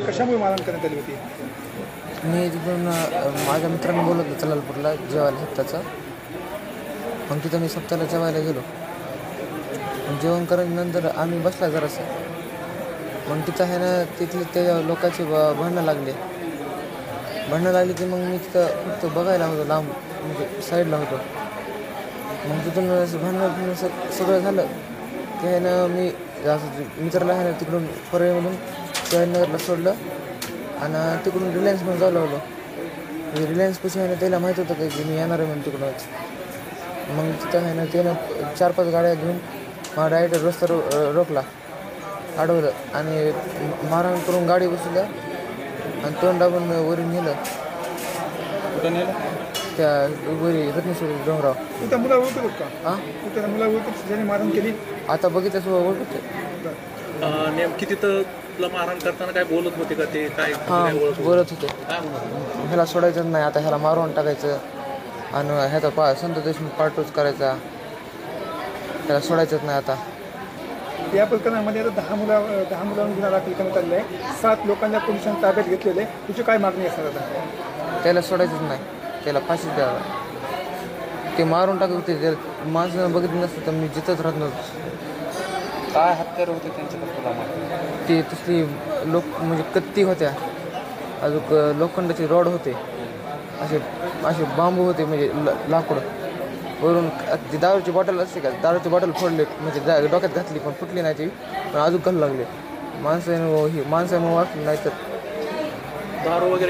कशामुळे मारहाण करण्यात आली होती? मी तिथून माझ्या मित्रांनी बोलवलं जलालपूरला जेवायला सप्ताचं. मग तिथं मी सप्ताला जेवायला गेलो. जेवण करायच्यानंतर आम्ही बसला जरासं. मग तिथं आहे ना तिथले त्या लोकांची भांडणं लागली की मग मी तिथं फक्त बघायला होतो, लांब म्हणजे साईडला होतो. मग तिथून असं भांडणं सगळं झालं की आहे ना मी असं मित्राला आहे ना तिकडून परळीमधून शिवाजीनगरला सोडलं आणि तिकडून रिलायन्समध्ये जाऊ लागलो. म्हणजे रिलायन्सपाशी आहे ना त्याला माहीत होतं की मी येणार आहे म्हणून तिकडूनच. मग तिथं आहे ना त्यानं 4-5 गाड्या घेऊन मला डायरेक्ट रस्ता रोखला, अडवलं आणि मारहाण करून गाडी बसवलं आणि तोंड दाबून वरी नेलं. कुठं नेलं? त्या वरी रत्नेश्वरी डोंगराव. तू त्या मुला ओळखत होत का? हां, तू त्या मुला ओळखत ज्याने मारहाण केली? आता बघितल्यास ओळखते. नेमकी तिथं तुला मारहाण करताना काय बोलत होते का ते काय? हां, बोलत होते काय म्हणत होते? ह्याला सोडायचं नाही, आता ह्याला मारून टाकायचं आणि ह्याचा संत देशमुख पार्टूच करायचा, ह्याला सोडायचंच नाही आता. या प्रकरणामध्ये आता 10 मुलांवर गुन्हा दाखल करण्यात आलेला आहे. 7 लोकांना पोलिसांनी ताब्यात घेतलेलं आहे. तुझी काय मागणी असणार आता? त्याला सोडायचंच नाही, त्याला फाशीच द्यावा. ते मारून टाकत होते, त्याला माणसानं बघितलं नसतं तर मी जिथंच राहत नव्हतो. काय हत्यार होते त्यांच्या? ते तसली म्हणजे कत्ती होत्या, अजून लोखंडाचे रॉड होते, असे बांबू होते म्हणजे लाकूड. वरून ती दारूची बॉटल असते का, दारूची बॉटल फोडले म्हणजे डोक्यात घातली पण फुटली नाही ती, पण अजून घालू लागले. माणसानं वाचलं नाही तर दारू वगैरे